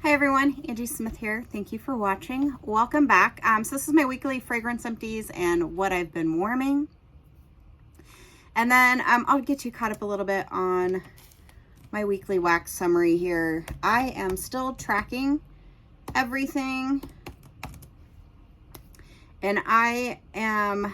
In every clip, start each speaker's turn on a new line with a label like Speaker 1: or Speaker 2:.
Speaker 1: Hi everyone, Angie Smith here. Thank you for watching. Welcome back. So this is my weekly fragrance empties and what I've been warming. And then I'll get you caught up a little bit on my weekly wax summary here. I am still tracking everything. And I am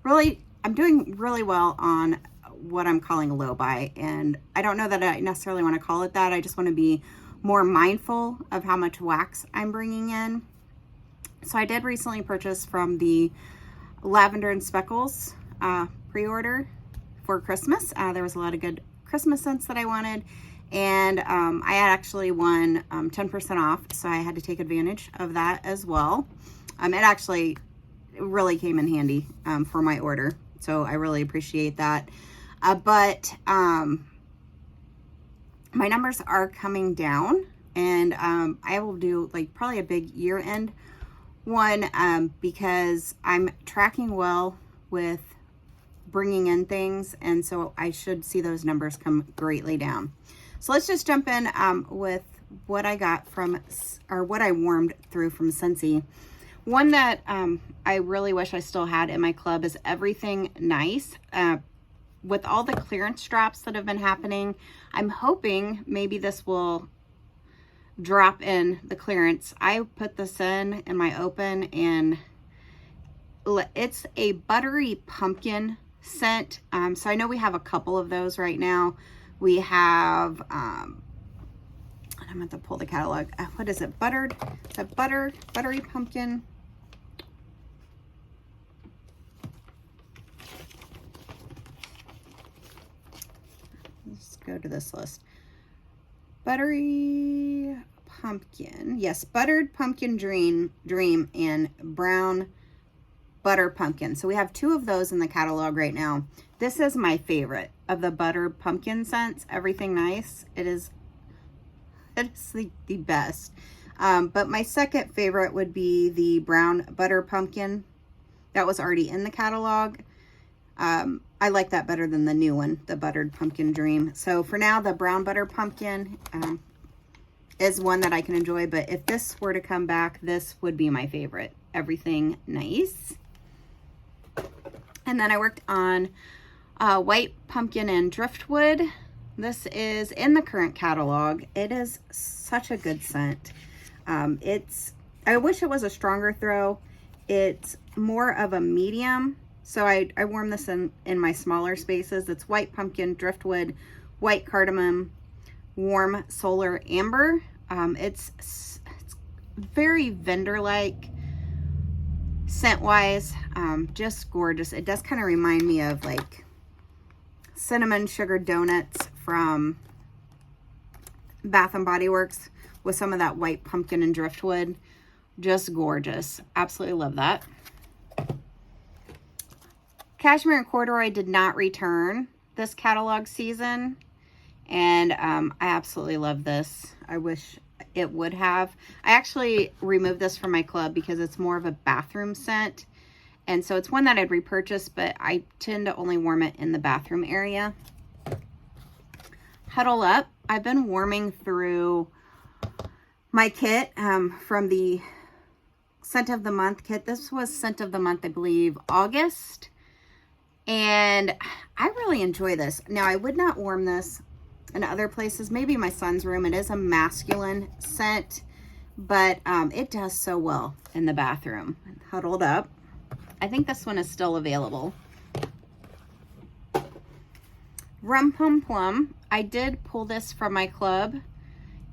Speaker 1: I'm doing really well on what I'm calling a low buy, and I don't know that I necessarily want to call it that. I just want to be more mindful of how much wax I'm bringing in. So I did recently purchase from the Lavender and Speckles pre-order for Christmas. There was a lot of good Christmas scents that I wanted, and I had actually won 10% off, so I had to take advantage of that as well. It actually really came in handy for my order, so I really appreciate that. But my numbers are coming down, and I will do like probably a big year-end one because I'm tracking well with bringing in things, and so I should see those numbers come greatly down. So let's just jump in with what I got from, or what I warmed through from Scentsy. One that I really wish I still had in my club is Everything Nice. With all the clearance drops that have been happening, I'm hoping maybe this will drop in the clearance. I put this in my open, and it's a buttery pumpkin scent. So I know we have a couple of those right now. We have, I'm going to pull the catalog. What is it? Is that buttery pumpkin? Let's go to this list. Buttery pumpkin. Yes, buttered pumpkin dream and brown butter pumpkin. So we have two of those in the catalog right now. This is my favorite of the buttered pumpkin scents. Everything Nice. It's the best. But my second favorite would be the brown butter pumpkin. That was already in the catalog. I like that better than the new one, the buttered pumpkin dream. So for now, the brown butter pumpkin is one that I can enjoy. But if this were to come back, this would be my favorite. Everything Nice. And then I worked on white pumpkin and driftwood. This is in the current catalog. It is such a good scent. I wish it was a stronger throw. It's more of a medium. So I warm this in my smaller spaces. It's white pumpkin, driftwood, white cardamom, warm solar amber. It's very vendor-like scent-wise. Just gorgeous. It does kind of remind me of like cinnamon sugar donuts from Bath and Body Works with some of that white pumpkin and driftwood. Just gorgeous. Absolutely love that. Cashmere and Corduroy did not return this catalog season, and I absolutely love this. I wish it would have. I actually removed this from my club because it's more of a bathroom scent, and so it's one that I'd repurchase, but I tend to only warm it in the bathroom area. Huddle Up. I've been warming through my kit from the Scent of the Month kit. This was Scent of the Month, I believe, August. And I really enjoy this. Now, I would not warm this in other places. Maybe my son's room. It is a masculine scent, but it does so well in the bathroom. Huddled Up. I think this one is still available. Rum Pum Plum. I did pull this from my club,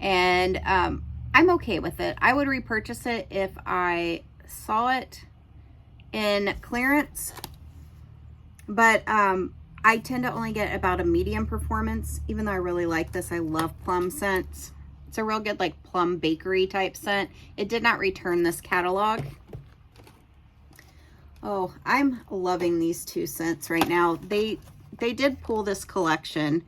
Speaker 1: and I'm okay with it. I would repurchase it if I saw it in clearance. But I tend to only get about a medium performance, even though I really like this. I love plum scents. It's a real good like plum bakery type scent. It did not return this catalog. Oh, I'm loving these two scents right now. They did pull this collection.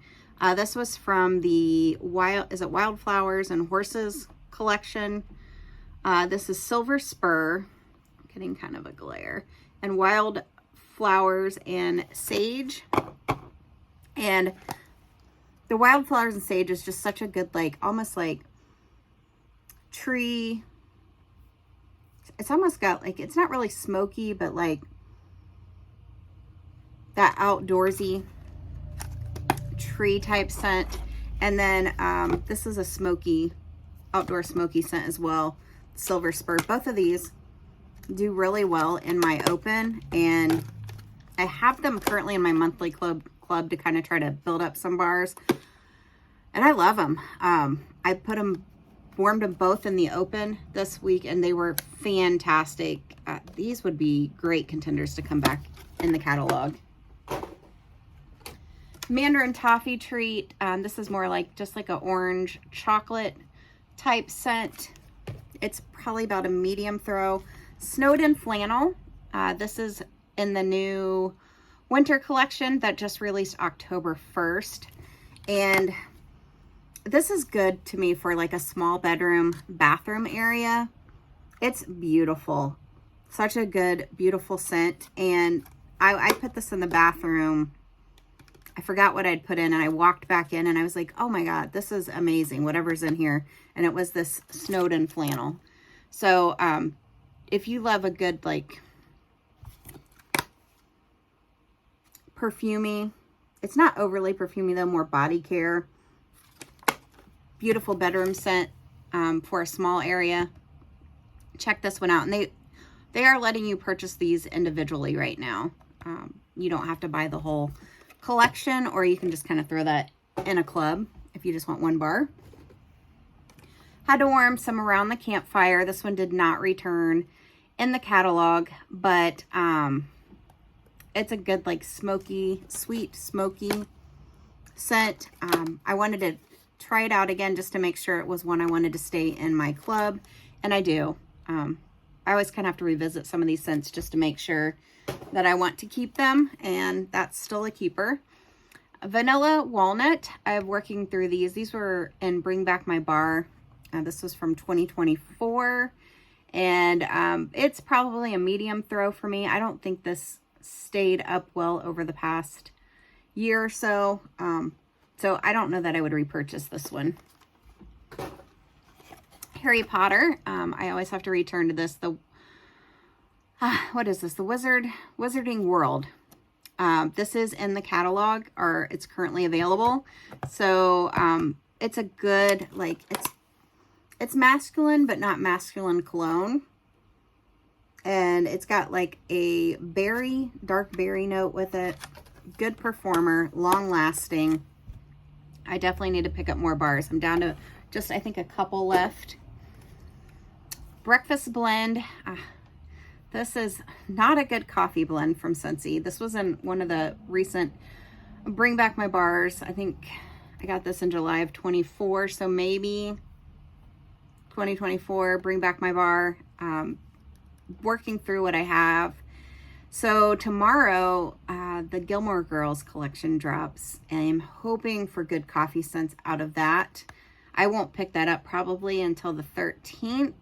Speaker 1: This was from the Wildflowers and Horses collection. This is Silver Spur. I'm getting kind of a glare. And Wild Flowers and Sage. And the Wildflowers and Sage is just such a good, like, almost like tree. It's almost got like, it's not really smoky, but like that outdoorsy tree type scent. And then this is a smoky, outdoor smoky scent as well, Silver Spur. Both of these do really well in my open, and I have them currently in my monthly club to kind of try to build up some bars, and I love them. I warmed them both in the open this week, and they were fantastic. These would be great contenders to come back in the catalog. Mandarin Toffee Treat. This is more like just like an orange chocolate type scent. It's probably about a medium throw. Snowed-in Flannel. This is in the new winter collection that just released October 1st. And this is good to me for like a small bedroom, bathroom area. It's beautiful. Such a good, beautiful scent. And I put this in the bathroom. I forgot what I'd put in, and I walked back in, and I was like, oh my God, this is amazing, whatever's in here. And it was this Snowed-in Flannel. So if you love a good, like, perfumey, it's not overly perfumey though, more body care, beautiful bedroom scent for a small area, check this one out. And they are letting you purchase these individually right now. You don't have to buy the whole collection, or you can just kind of throw that in a club if you just want one bar. Had to warm some around the campfire. This one did not return in the catalog, but it's a good, like, smoky, sweet, smoky scent. I wanted to try it out again just to make sure it was one I wanted to stay in my club, and I do. I always kind of have to revisit some of these scents just to make sure that I want to keep them, and that's still a keeper. Vanilla Walnut. I'm working through these. These were in Bring Back My Bar. This was from 2024, and it's probably a medium throw for me. I don't think this stayed up well over the past year or so, so I don't know that I would repurchase this one. Harry Potter. I always have to return to this. What is this? The Wizarding World. This is in the catalog, or it's currently available. So it's a good, like, it's masculine but not masculine cologne, and it's got like a dark berry note with it. Good performer, long lasting. I definitely need to pick up more bars. I'm down to just, I think, a couple left. Breakfast Blend. This is not a good coffee blend from Scentsy. This was in one of the recent Bring Back My Bars. I think I got this in July of 24, so maybe 2024, Bring Back My Bar. Working through what I have. So tomorrow, the Gilmore Girls collection drops, and I'm hoping for good coffee scents out of that. I won't pick that up probably until the 13th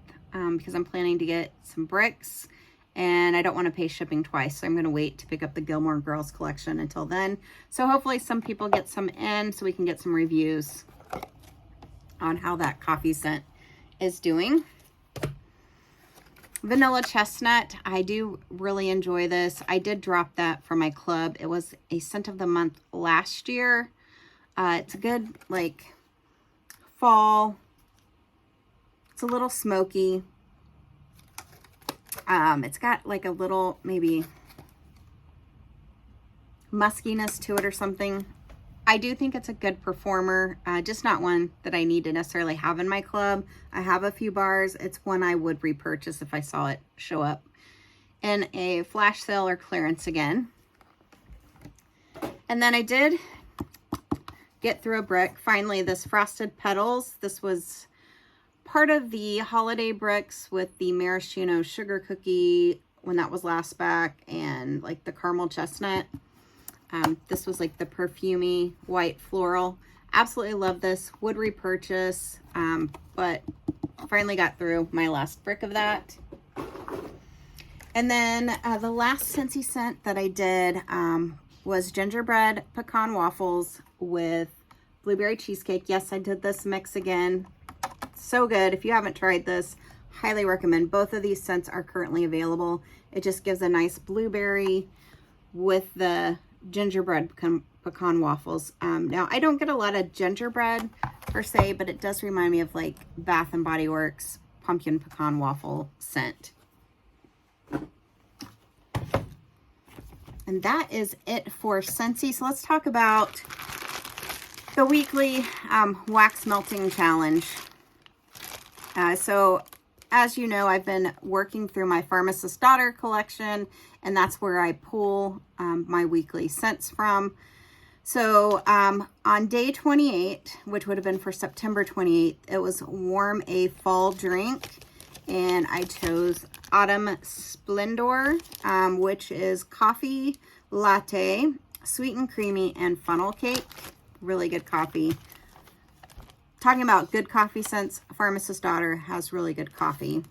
Speaker 1: because I'm planning to get some bricks, and I don't want to pay shipping twice, so I'm going to wait to pick up the Gilmore Girls collection until then. So hopefully some people get some in so we can get some reviews on how that coffee scent is doing. Vanilla Chestnut. I do really enjoy this. I did drop that for my club. It was a scent of the month last year. It's a good, like, fall. It's a little smoky. It's got like a little maybe muskiness to it or something. I do think it's a good performer, just not one that I need to necessarily have in my club. I have a few bars. It's one I would repurchase if I saw it show up in a flash sale or clearance again. And then I did get through a brick. Finally, this Frosted Petals. This was part of the holiday bricks with the maraschino sugar cookie when that was last back, and like the caramel chestnut. This was like the perfumey white floral. Absolutely love this. Would repurchase, but finally got through my last brick of that. And then the last Scentsy scent that I did was gingerbread pecan waffles with blueberry cheesecake. Yes, I did this mix again. So good. If you haven't tried this, highly recommend. Both of these scents are currently available. It just gives a nice blueberry with the gingerbread pecan waffles. Now, I don't get a lot of gingerbread per se, but it does remind me of like Bath and Body Works pumpkin pecan waffle scent. And that is it for Scentsy. So let's talk about the weekly wax melting challenge. So as you know, I've been working through my Pharmacist's Daughter collection, and that's where I pull my weekly scents from. So on day 28, which would have been for September 28th, it was Warm a Fall Drink, and I chose Autumn Splendor, which is coffee latte, sweet and creamy, and funnel cake. Really good coffee. Talking about good coffee scents, Pharmacist's Daughter has really good coffee.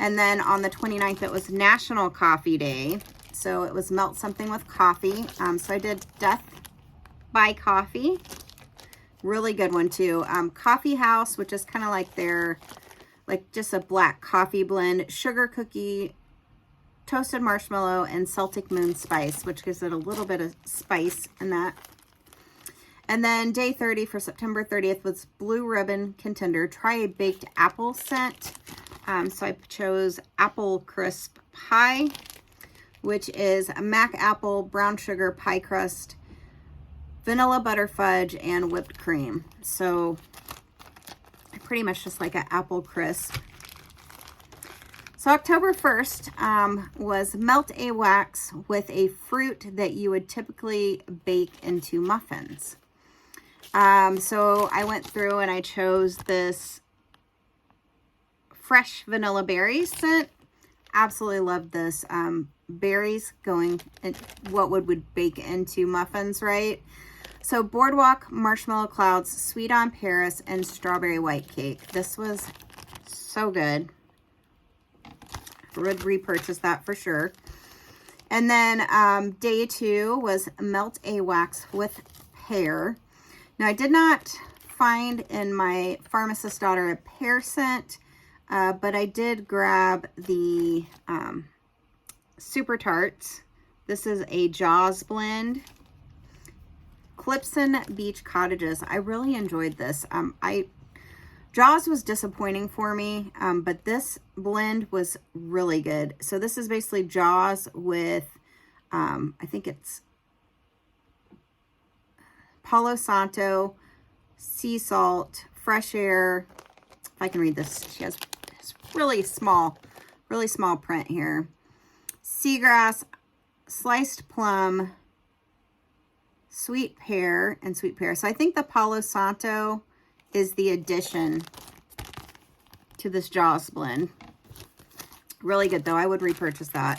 Speaker 1: And then on the 29th, it was National Coffee Day. So it was Melt Something with Coffee. So I did Death by Coffee. Really good one too. Coffee House, which is kind of like their, like just a black coffee blend. Sugar Cookie, Toasted Marshmallow, and Celtic Moon Spice, which gives it a little bit of spice in that. And then day 30 for September 30th was Blue Ribbon Contender. Try a baked apple scent. So I chose Apple Crisp Pie, which is a Mac Apple, brown sugar pie crust, vanilla butter fudge, and whipped cream. So pretty much just like an apple crisp. So October 1st was Melt a Wax with a fruit that you would typically bake into muffins. So I went through and I chose this fresh vanilla berry scent. Absolutely love this. Berries going in what would bake into muffins, right? So Boardwalk, Marshmallow Clouds, Sweet on Paris, and Strawberry White Cake. This was so good. Would repurchase that for sure. And then day 2 was Melt a Wax with Pear. Now, I did not find in my Pharmacist's Daughter a pear scent, but I did grab the Super Tarts. This is a Jaws blend. Clipson Beach Cottages. I really enjoyed this. Jaws was disappointing for me, but this blend was really good. So this is basically Jaws with, I think it's Palo Santo, sea salt, fresh air. If I can read this, she has really small print here. Seagrass, sliced plum, sweet pear, and sweet pear. So I think the Palo Santo is the addition to this Jaws blend. Really good though. I would repurchase that.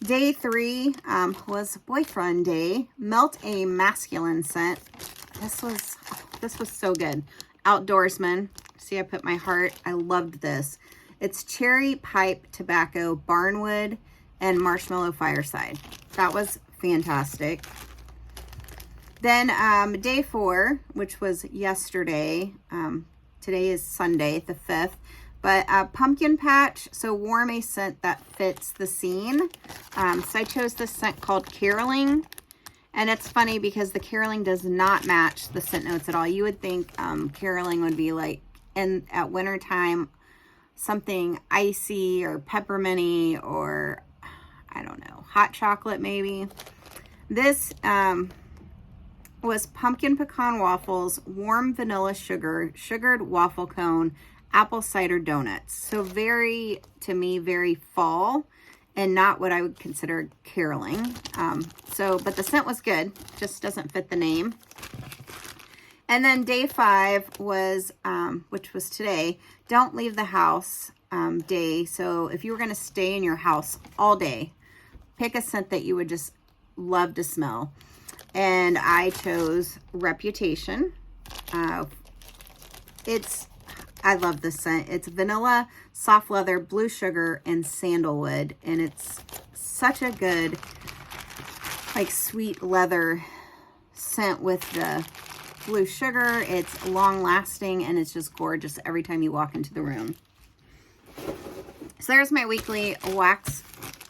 Speaker 1: Day 3 was Boyfriend Day. Melt a Masculine Scent. This was so good. Outdoorsman. See, I put my heart. I loved this. It's Cherry Pipe Tobacco, Barnwood, and Marshmallow Fireside. That was fantastic. Then day 4, which was yesterday. Today is Sunday, the 5th. But Pumpkin Patch, so warm a scent that fits the scene. So I chose this scent called Caroling. And it's funny because the caroling does not match the scent notes at all. You would think caroling would be like at wintertime, something icy or pepperminty or, I don't know, hot chocolate maybe. This was Pumpkin Pecan Waffles, Warm Vanilla Sugar, Sugared Waffle Cone, Apple Cider Donuts. So very, to me, very fall and not what I would consider caroling. But the scent was good, just doesn't fit the name. And then day 5 was, which was today, Don't Leave the House day. So if you were gonna stay in your house all day, pick a scent that you would just love to smell. And I chose Reputation. I love this scent. It's vanilla, soft leather, blue sugar, and sandalwood. And it's such a good, like, sweet leather scent with the blue sugar. It's long lasting and it's just gorgeous every time you walk into the room. So there's my weekly wax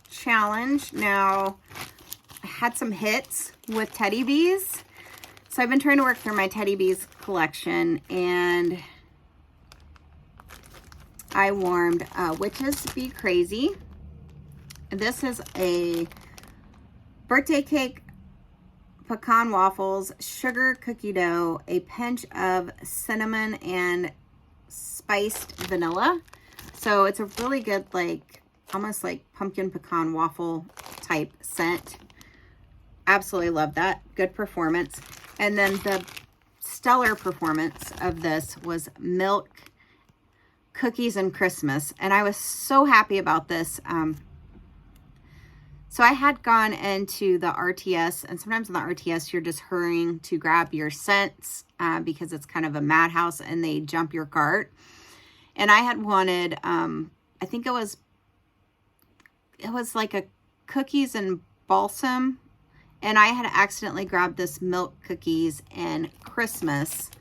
Speaker 1: challenge. Now, I had some hits with teddy bees. So I've been trying to work through my teddy bees collection, and I warmed Witches Be Crazy. This is a birthday cake, pecan waffles, sugar cookie dough, a pinch of cinnamon, and spiced vanilla. So it's a really good, like, almost like pumpkin pecan waffle type scent. Absolutely love that. Good performance. And then the stellar performance of this was milk cookies and Christmas. And I was so happy about this. So I had gone into the RTS, and sometimes in the RTS, you're just hurrying to grab your scents because it's kind of a madhouse and they jump your cart. And I had wanted, I think it was like a cookies and balsam. And I had accidentally grabbed this milk cookies and Christmas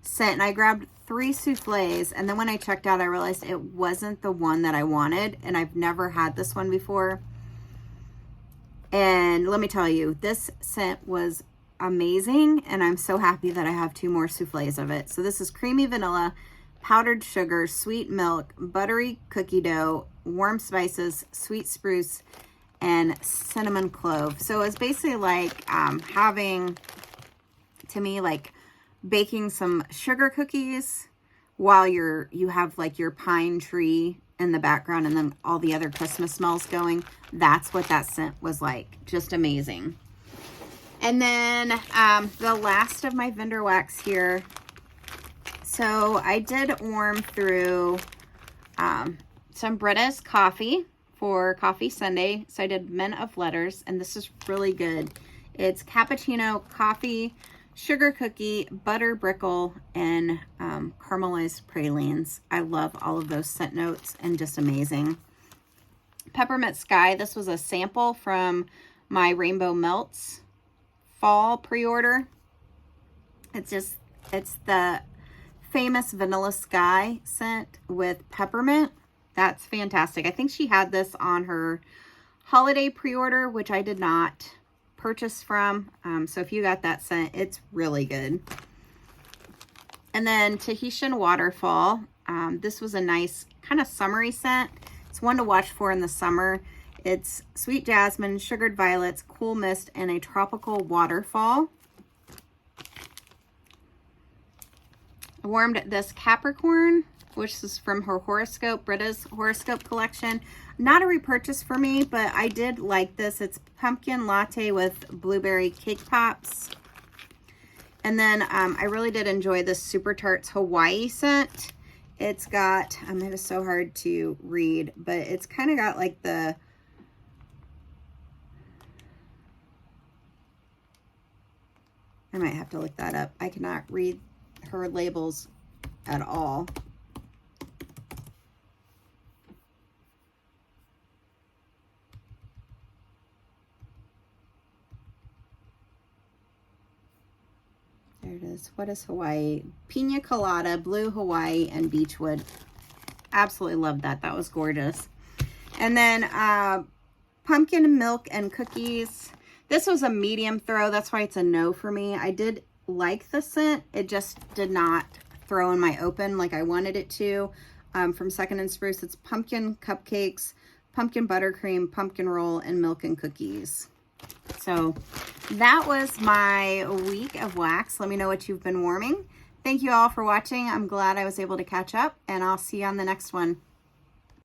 Speaker 1: scent. And I grabbed 3 souffles. And then when I checked out, I realized it wasn't the one that I wanted. And I've never had this one before. And let me tell you, this scent was amazing. And I'm so happy that I have 2 more souffles of it. So this is creamy vanilla, powdered sugar, sweet milk, buttery cookie dough, warm spices, sweet spruce, and cinnamon clove. So it's basically like having, to me, like baking some sugar cookies while you have like your pine tree in the background and then all the other Christmas smells going. That's what that scent was like. Just amazing. And then the last of my vendor wax here. So I did warm through some Britta's coffee for Coffee Sunday. So I did Men of Letters, and this is really good. It's cappuccino, coffee, sugar cookie, butter brickle, and caramelized pralines. I love all of those scent notes and just amazing. Peppermint Sky. This was a sample from my Rainbow Melts fall pre-order. It's the famous Vanilla Sky scent with peppermint. That's fantastic. I think she had this on her holiday pre-order, which I did not purchase from. So if you got that scent, it's really good. And then Tahitian Waterfall. This was a nice kind of summery scent. It's one to watch for in the summer. It's sweet jasmine, sugared violets, cool mist, and a tropical waterfall. I warmed this Capricorn, which is from her horoscope, Britta's horoscope collection. Not a repurchase for me, but I did like this. It's pumpkin latte with blueberry cake pops. And then I really did enjoy this Super Tarts Hawaii scent. It's got, it is so hard to read, but it's kind of got like the, I might have to look that up. I cannot read her labels at all. There it is. What is Hawaii? Pina Colada, Blue Hawaii, and Beechwood. Absolutely loved that. That was gorgeous. And then pumpkin milk and cookies. This was a medium throw. That's why it's a no for me. I did like the scent. It just did not throw in my open like I wanted it to. From Second and Spruce, it's pumpkin cupcakes, pumpkin buttercream, pumpkin roll, and milk and cookies. So that was my week of wax. Let me know what you've been warming. Thank you all for watching. I'm glad I was able to catch up, and I'll see you on the next one.